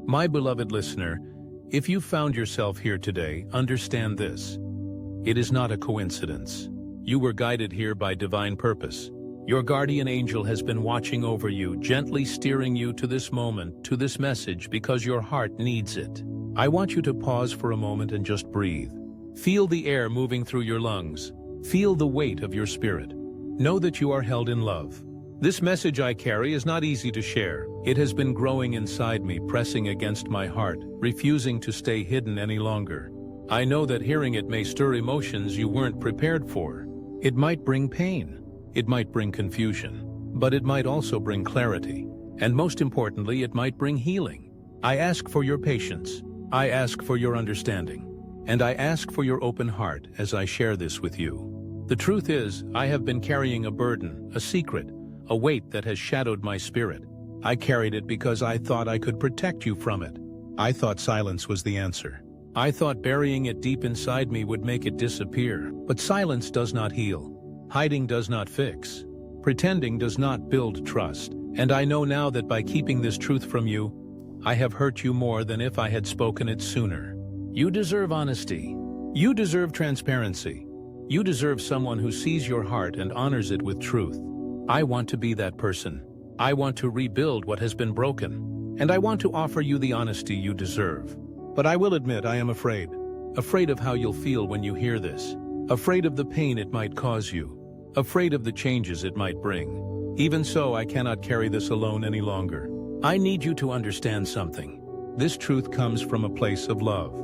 My beloved listener, if you found yourself here today, understand this. It is not a coincidence. You were guided here by divine purpose. Your guardian angel has been watching over you, gently steering you to this moment, to this message, because your heart needs it. I want you to pause for a moment and just breathe. Feel the air moving through your lungs. Feel the weight of your spirit. Know that you are held in love. This message I carry is not easy to share. It has been growing inside me, pressing against my heart, refusing to stay hidden any longer. I know that hearing it may stir emotions you weren't prepared for. It might bring pain. It might bring confusion. But it might also bring clarity. And most importantly, it might bring healing. I ask for your patience. I ask for your understanding. And I ask for your open heart as I share this with you. The truth is, I have been carrying a burden, a secret, a weight that has shadowed my spirit. I carried it because I thought I could protect you from it. I thought silence was the answer. I thought burying it deep inside me would make it disappear. But silence does not heal. Hiding does not fix. Pretending does not build trust. And I know now that by keeping this truth from you, I have hurt you more than if I had spoken it sooner. You deserve honesty. You deserve transparency. You deserve someone who sees your heart and honors it with truth. I want to be that person. I want to rebuild what has been broken. And I want to offer you the honesty you deserve. But I will admit I am afraid. Afraid of how you'll feel when you hear this. Afraid of the pain it might cause you. Afraid of the changes it might bring. Even so, I cannot carry this alone any longer. I need you to understand something. This truth comes from a place of love.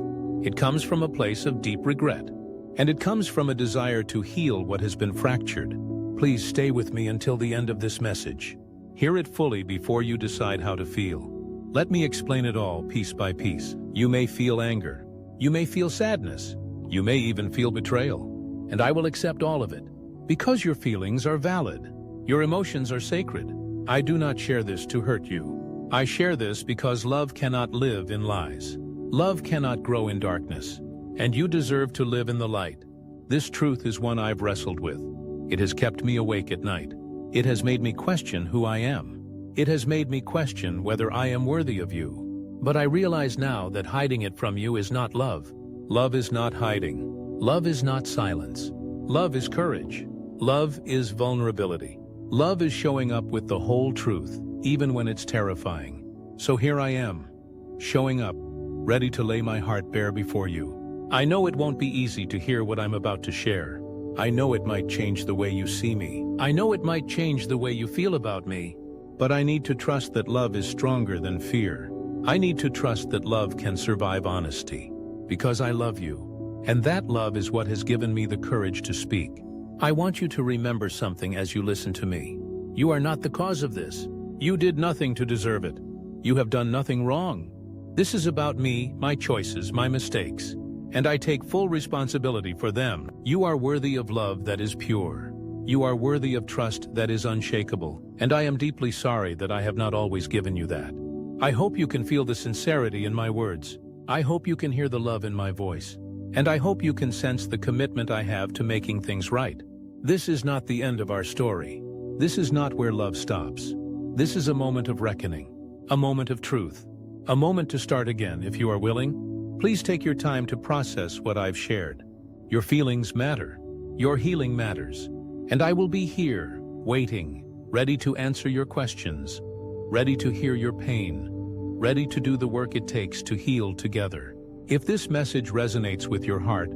It comes from a place of deep regret. And it comes from a desire to heal what has been fractured. Please stay with me until the end of this message. Hear it fully before you decide how to feel. Let me explain it all piece by piece. You may feel anger. You may feel sadness. You may even feel betrayal. And I will accept all of it. Because your feelings are valid. Your emotions are sacred. I do not share this to hurt you. I share this because love cannot live in lies. Love cannot grow in darkness. And you deserve to live in the light. This truth is one I've wrestled with. It has kept me awake at night. It has made me question who I am. It has made me question whether I am worthy of you. But I realize now that hiding it from you is not love. Love is not hiding. Love is not silence. Love is courage. Love is vulnerability. Love is showing up with the whole truth, even when it's terrifying. So here I am, showing up, ready to lay my heart bare before you. I know it won't be easy to hear what I'm about to share. I know it might change the way you see me. I know it might change the way you feel about me. But I need to trust that love is stronger than fear. I need to trust that love can survive honesty. Because I love you. And that love is what has given me the courage to speak. I want you to remember something as you listen to me. You are not the cause of this. You did nothing to deserve it. You have done nothing wrong. This is about me, my choices, my mistakes. And I take full responsibility for them. You are worthy of love that is pure. You are worthy of trust that is unshakable. And I am deeply sorry that I have not always given you that. I hope you can feel the sincerity in my words. I hope you can hear the love in my voice. And I hope you can sense the commitment I have to making things right. This is not the end of our story. This is not where love stops. This is a moment of reckoning. A moment of truth. A moment to start again if you are willing. Please take your time to process what I've shared. Your feelings matter. Your healing matters. And I will be here, waiting, ready to answer your questions, ready to hear your pain, ready to do the work it takes to heal together. If this message resonates with your heart,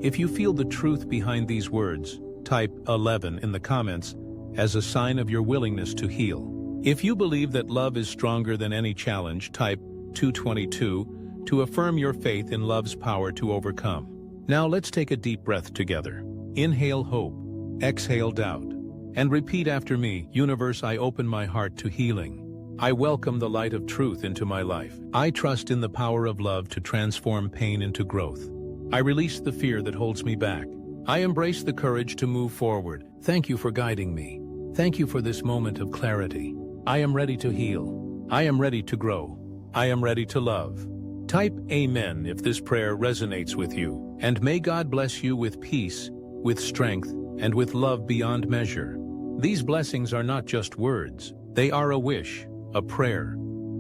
if you feel the truth behind these words, type 11 in the comments as a sign of your willingness to heal. If you believe that love is stronger than any challenge, type 222 to affirm your faith in love's power to overcome. Now let's take a deep breath together. Inhale hope, exhale doubt, and repeat after me. Universe, I open my heart to healing. I welcome the light of truth into my life. I trust in the power of love to transform pain into growth. I release the fear that holds me back. I embrace the courage to move forward. Thank you for guiding me. Thank you for this moment of clarity. I am ready to heal. I am ready to grow. I am ready to love. Type Amen if this prayer resonates with you. And may God bless you with peace, with strength, and with love beyond measure. These blessings are not just words. They are a wish, a prayer,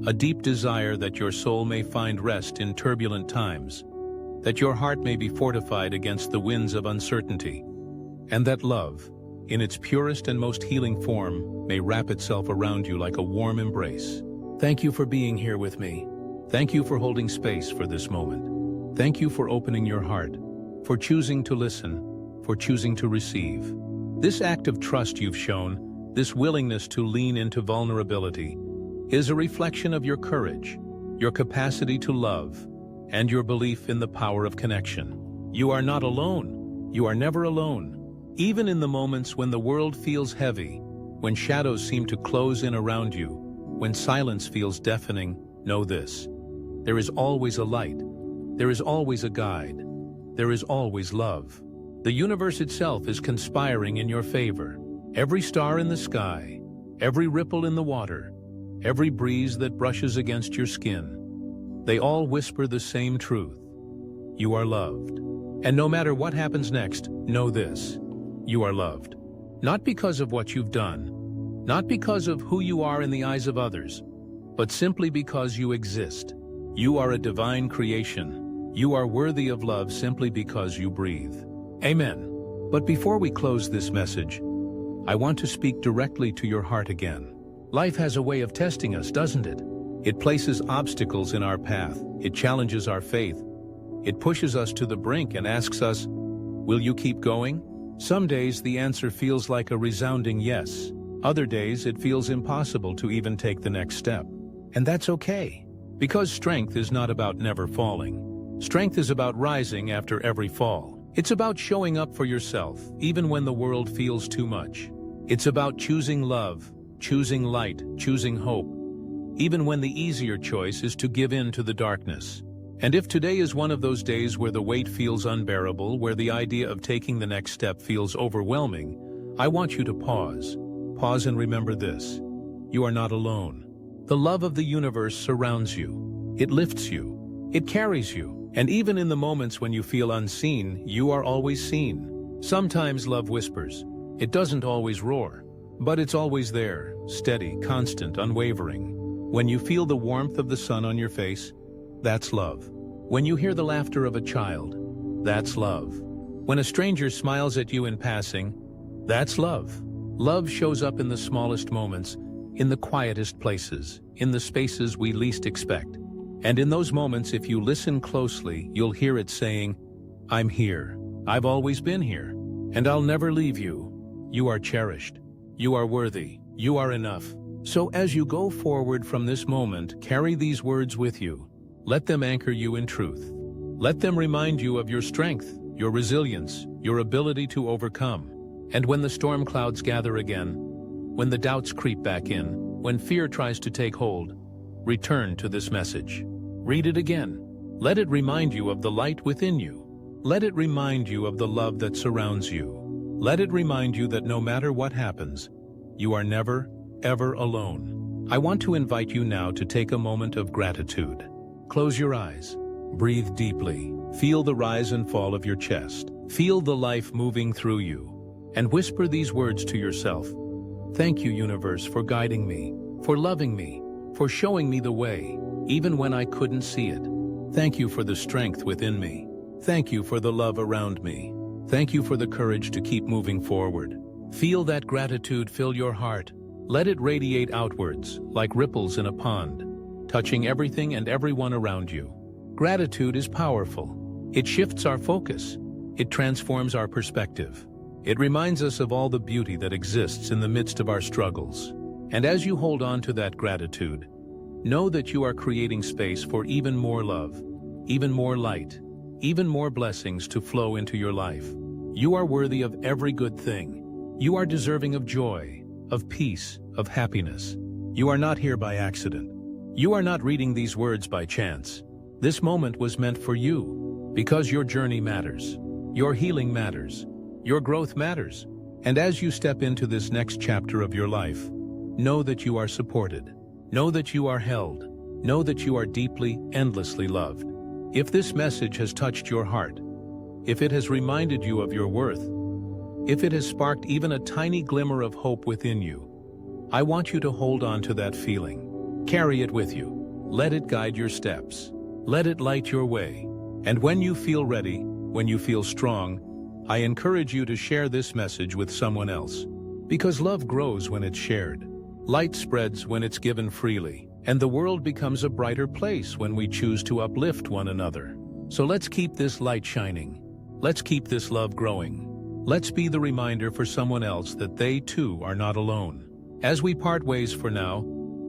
a deep desire that your soul may find rest in turbulent times, that your heart may be fortified against the winds of uncertainty, and that love, in its purest and most healing form, may wrap itself around you like a warm embrace. Thank you for being here with me. Thank you for holding space for this moment. Thank you for opening your heart, for choosing to listen, for choosing to receive. This act of trust you've shown, this willingness to lean into vulnerability, is a reflection of your courage, your capacity to love, and your belief in the power of connection. You are not alone. You are never alone. Even in the moments when the world feels heavy, when shadows seem to close in around you, when silence feels deafening, know this: there is always a light. There is always a guide. There is always love. The universe itself is conspiring in your favor. Every star in the sky, every ripple in the water, every breeze that brushes against your skin, they all whisper the same truth: you are loved. And no matter what happens next, know this: you are loved. Not because of what you've done, not because of who you are in the eyes of others, but simply because you exist. You are a divine creation. You are worthy of love simply because you breathe. Amen. But before we close this message, I want to speak directly to your heart again. Life has a way of testing us, doesn't it? It places obstacles in our path. It challenges our faith. It pushes us to the brink and asks us, will you keep going? Some days the answer feels like a resounding yes. Other days it feels impossible to even take the next step. And that's okay, because strength is not about never falling. Strength is about rising after every fall. It's about showing up for yourself, even when the world feels too much. It's about choosing love, choosing light, choosing hope, even when the easier choice is to give in to the darkness. And if today is one of those days where the weight feels unbearable, where the idea of taking the next step feels overwhelming, I want you to pause. Pause and remember this: you are not alone. The love of the universe surrounds you. It lifts you. It carries you. And even in the moments when you feel unseen, you are always seen. Sometimes love whispers. It doesn't always roar, but it's always there, steady, constant, unwavering. When you feel the warmth of the sun on your face, that's love. When you hear the laughter of a child, that's love. When a stranger smiles at you in passing, that's love. Love shows up in the smallest moments, in the quietest places, in the spaces we least expect. And in those moments, if you listen closely, you'll hear it saying, I'm here. I've always been here. And I'll never leave you. You are cherished. You are worthy. You are enough. So as you go forward from this moment, carry these words with you. Let them anchor you in truth. Let them remind you of your strength, your resilience, your ability to overcome. And when the storm clouds gather again, when the doubts creep back in, when fear tries to take hold, return to this message. Read it again. Let it remind you of the light within you. Let it remind you of the love that surrounds you. Let it remind you that no matter what happens, you are never, ever alone. I want to invite you now to take a moment of gratitude. Close your eyes. Breathe deeply. Feel the rise and fall of your chest. Feel the life moving through you. And whisper these words to yourself. Thank you, universe, for guiding me, for loving me, for showing me the way, even when I couldn't see it. Thank you for the strength within me. Thank you for the love around me. Thank you for the courage to keep moving forward. Feel that gratitude fill your heart. Let it radiate outwards, like ripples in a pond, touching everything and everyone around you. Gratitude is powerful. It shifts our focus. It transforms our perspective. It reminds us of all the beauty that exists in the midst of our struggles. And as you hold on to that gratitude, know that you are creating space for even more love, even more light, even more blessings to flow into your life. You are worthy of every good thing. You are deserving of joy, of peace, of happiness. You are not here by accident. You are not reading these words by chance. This moment was meant for you, because your journey matters. Your healing matters. Your growth matters. And as you step into this next chapter of your life, know that you are supported. Know that you are held. Know that you are deeply, endlessly loved. If this message has touched your heart, if it has reminded you of your worth, if it has sparked even a tiny glimmer of hope within you, I want you to hold on to that feeling. Carry it with you. Let it guide your steps. Let it light your way. And when you feel ready, when you feel strong, I encourage you to share this message with someone else. Because love grows when it's shared. Light spreads when it's given freely. And the world becomes a brighter place when we choose to uplift one another. So let's keep this light shining. Let's keep this love growing. Let's be the reminder for someone else that they too are not alone. As we part ways for now,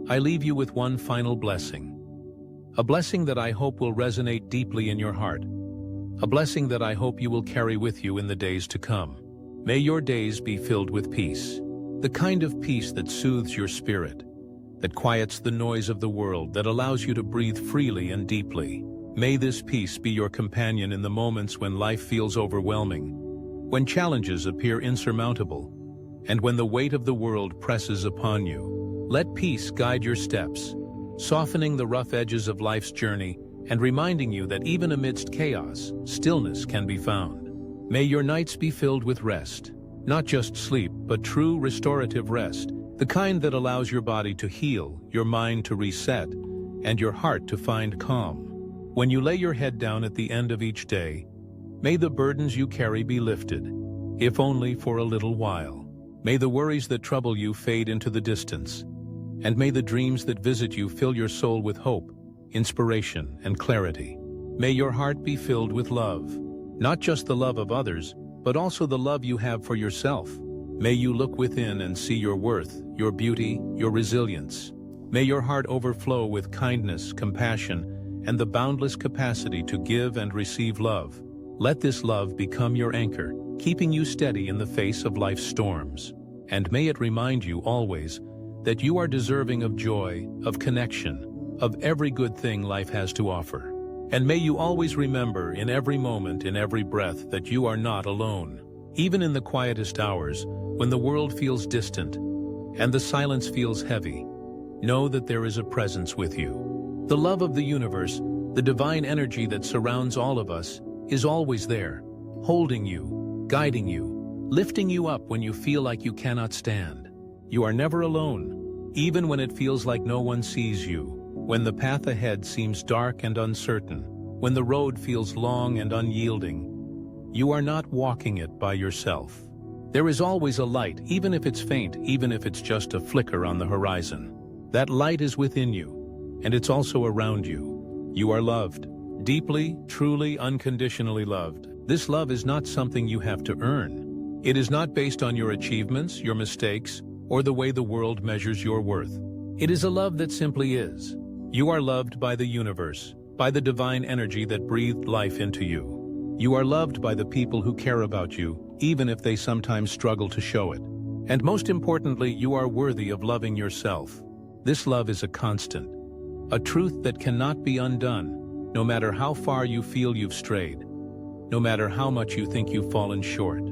I leave you with one final blessing. A blessing that I hope will resonate deeply in your heart. A blessing that I hope you will carry with you in the days to come. May your days be filled with peace. The kind of peace that soothes your spirit, that quiets the noise of the world, that allows you to breathe freely and deeply. May this peace be your companion in the moments when life feels overwhelming, when challenges appear insurmountable, and when the weight of the world presses upon you. Let peace guide your steps, softening the rough edges of life's journey and reminding you that even amidst chaos, stillness can be found. May your nights be filled with rest, not just sleep, but true restorative rest, the kind that allows your body to heal, your mind to reset, and your heart to find calm. When you lay your head down at the end of each day, may the burdens you carry be lifted, if only for a little while. May the worries that trouble you fade into the distance, and may the dreams that visit you fill your soul with hope, inspiration, and clarity. May your heart be filled with love, not just the love of others, but also the love you have for yourself. May you look within and see your worth, your beauty, your resilience. May your heart overflow with kindness, compassion, and the boundless capacity to give and receive love. Let this love become your anchor, keeping you steady in the face of life's storms. And may it remind you always that you are deserving of joy, of connection, of every good thing life has to offer. And may you always remember in every moment, in every breath, that you are not alone. Even in the quietest hours, when the world feels distant and the silence feels heavy, know that there is a presence with you. The love of the universe, the divine energy that surrounds all of us, is always there, holding you, guiding you, lifting you up when you feel like you cannot stand. You are never alone, even when it feels like no one sees you. When the path ahead seems dark and uncertain, when the road feels long and unyielding, you are not walking it by yourself. There is always a light, even if it's faint, even if it's just a flicker on the horizon. That light is within you, and it's also around you. You are loved, deeply, truly, unconditionally loved. This love is not something you have to earn. It is not based on your achievements, your mistakes, or the way the world measures your worth. It is a love that simply is. You are loved by the universe, by the divine energy that breathed life into you. You are loved by the people who care about you, even if they sometimes struggle to show it. And most importantly, you are worthy of loving yourself. This love is a constant, a truth that cannot be undone, no matter how far you feel you've strayed, no matter how much you think you've fallen short.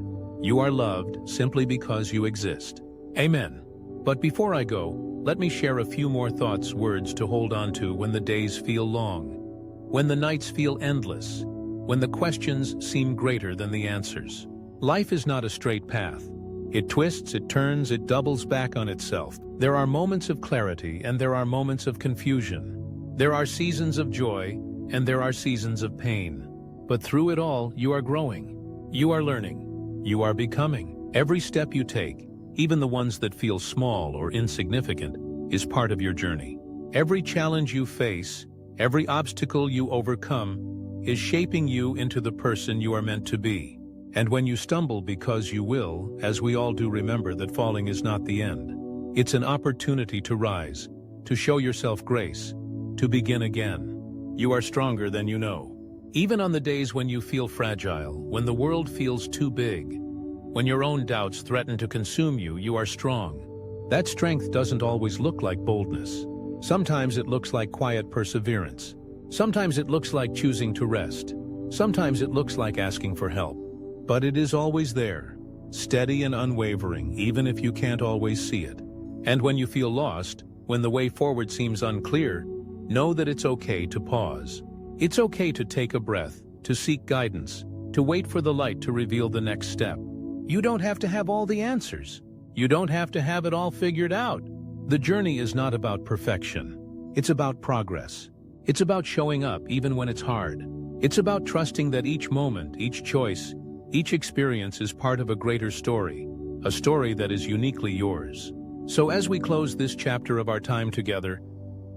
You are loved simply because you exist. Amen. But before I go, let me share a few more thoughts, words to hold on to when the days feel long, when the nights feel endless, when the questions seem greater than the answers. Life is not a straight path. It twists, it turns, it doubles back on itself. There are moments of clarity and there are moments of confusion. There are seasons of joy and there are seasons of pain. But through it all, you are growing. You are learning. You are becoming. Every step you take, even the ones that feel small or insignificant, is part of your journey. Every challenge you face, every obstacle you overcome, is shaping you into the person you are meant to be. And when you stumble, because you will, as we all do, remember that falling is not the end. It's an opportunity to rise, to show yourself grace, to begin again. You are stronger than you know. Even on the days when you feel fragile, when the world feels too big, when your own doubts threaten to consume you, you are strong. That strength doesn't always look like boldness. Sometimes it looks like quiet perseverance. Sometimes it looks like choosing to rest. Sometimes it looks like asking for help. But it is always there, steady and unwavering, even if you can't always see it. And when you feel lost, when the way forward seems unclear, know that it's okay to pause. It's okay to take a breath, to seek guidance, to wait for the light to reveal the next step. You don't have to have all the answers. You don't have to have it all figured out. The journey is not about perfection. It's about progress. It's about showing up even when it's hard. It's about trusting that each moment, each choice, each experience is part of a greater story, a story that is uniquely yours. So as we close this chapter of our time together,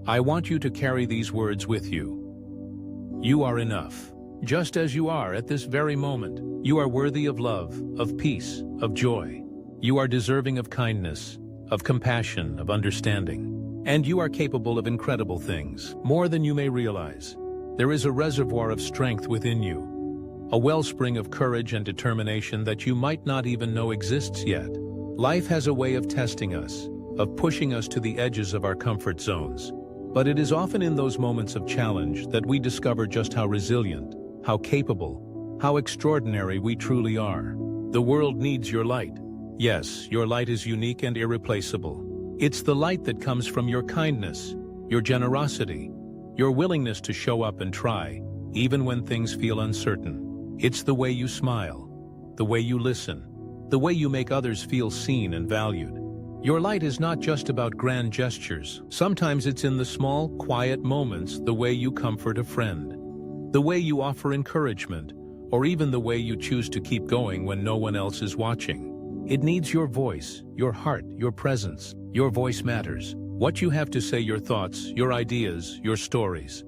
I want you to carry these words with you. You are enough. Just as you are at this very moment, you are worthy of love, of peace, of joy. You are deserving of kindness, of compassion, of understanding. And you are capable of incredible things, more than you may realize. There is a reservoir of strength within you, a wellspring of courage and determination that you might not even know exists yet. Life has a way of testing us, of pushing us to the edges of our comfort zones. But it is often in those moments of challenge that we discover just how resilient, how capable, how extraordinary we truly are. The world needs your light. Yes, your light is unique and irreplaceable. It's the light that comes from your kindness, your generosity, your willingness to show up and try, even when things feel uncertain. It's the way you smile, the way you listen, the way you make others feel seen and valued. Your light is not just about grand gestures. Sometimes it's in the small, quiet moments, the way you comfort a friend, the way you offer encouragement, or even the way you choose to keep going when no one else is watching. It needs your voice, your heart, your presence. Your voice matters. What you have to say, your thoughts, your ideas, your stories.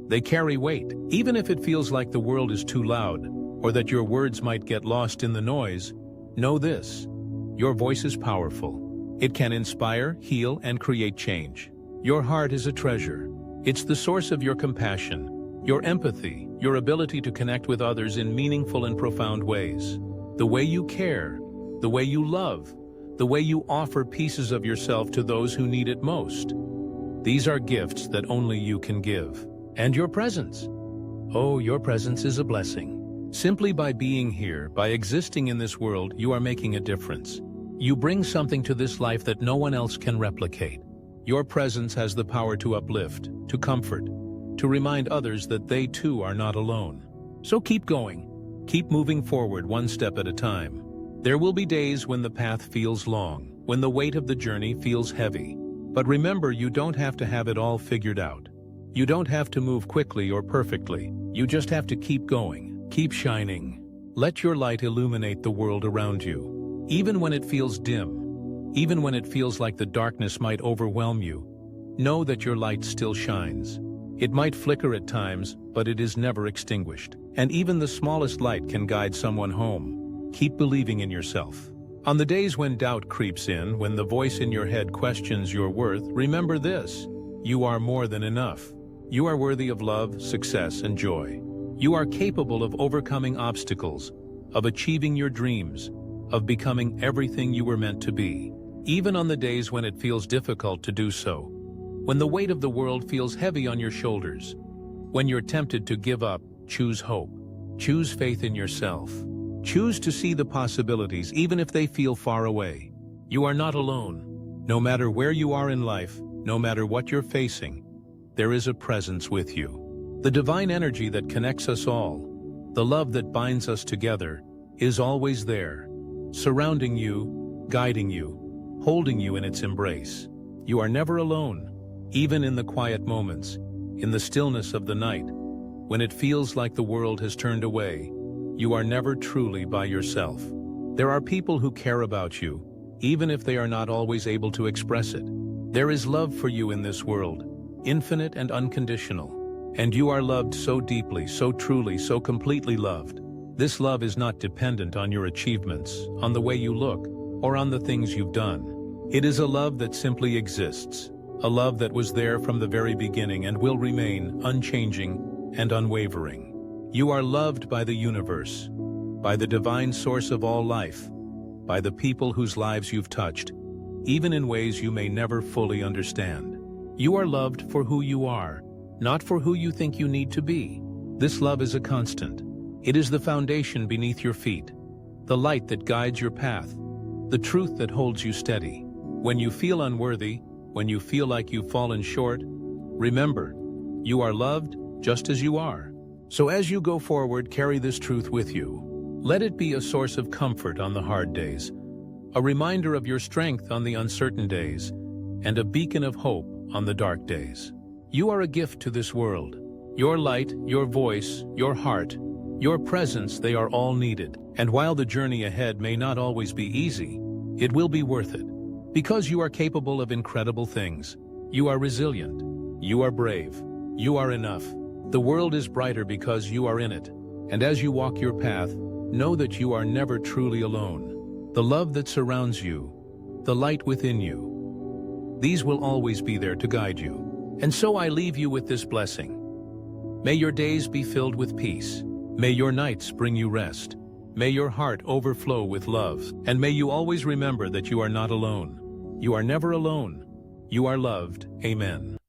They carry weight, even if it feels like the world is too loud, or that your words might get lost in the noise. Know this: your voice is powerful. It can inspire, heal, and create change. Your heart is a treasure. It's the source of your compassion, your empathy, your ability to connect with others in meaningful and profound ways. The way you care, the way you love, the way you offer pieces of yourself to those who need it most. These are gifts that only you can give. And your presence. Oh, your presence is a blessing. Simply by being here, by existing in this world, you are making a difference. You bring something to this life that no one else can replicate. Your presence has the power to uplift, to comfort, to remind others that they too are not alone. So keep going. Keep moving forward one step at a time. There will be days when the path feels long, when the weight of the journey feels heavy. But remember, you don't have to have it all figured out. You don't have to move quickly or perfectly. You just have to keep going, keep shining. Let your light illuminate the world around you. Even when it feels dim, even when it feels like the darkness might overwhelm you, know that your light still shines. It might flicker at times, but it is never extinguished. And even the smallest light can guide someone home. Keep believing in yourself. On the days when doubt creeps in, when the voice in your head questions your worth, remember this: you are more than enough. You are worthy of love, success, and joy. You are capable of overcoming obstacles, of achieving your dreams, of becoming everything you were meant to be. Even on the days when it feels difficult to do so, when the weight of the world feels heavy on your shoulders, when you're tempted to give up, choose hope. Choose faith in yourself. Choose to see the possibilities even if they feel far away. You are not alone. No matter where you are in life, no matter what you're facing, there is a presence with you. The divine energy that connects us all, the love that binds us together, is always there, surrounding you, guiding you, holding you in its embrace. You are never alone, even in the quiet moments, in the stillness of the night, when it feels like the world has turned away. You are never truly by yourself. There are people who care about you, even if they are not always able to express it. There is love for you in this world, infinite and unconditional. And you are loved so deeply, so truly, so completely loved. This love is not dependent on your achievements, on the way you look, or on the things you've done. It is a love that simply exists, a love that was there from the very beginning and will remain unchanging and unwavering. You are loved by the universe, by the divine source of all life, by the people whose lives you've touched, even in ways you may never fully understand. You are loved for who you are, not for who you think you need to be. This love is a constant. It is the foundation beneath your feet, the light that guides your path, the truth that holds you steady. When you feel unworthy, when you feel like you've fallen short, remember, you are loved just as you are. So as you go forward, carry this truth with you. Let it be a source of comfort on the hard days, a reminder of your strength on the uncertain days, and a beacon of hope on the dark days. You are a gift to this world. Your light, your voice, your heart, your presence, they are all needed. And while the journey ahead may not always be easy, it will be worth it. Because you are capable of incredible things. You are resilient. You are brave. You are enough. The world is brighter because you are in it. And as you walk your path, know that you are never truly alone. The love that surrounds you, the light within you, these will always be there to guide you. And so I leave you with this blessing. May your days be filled with peace. May your nights bring you rest. May your heart overflow with love. And may you always remember that you are not alone. You are never alone. You are loved. Amen.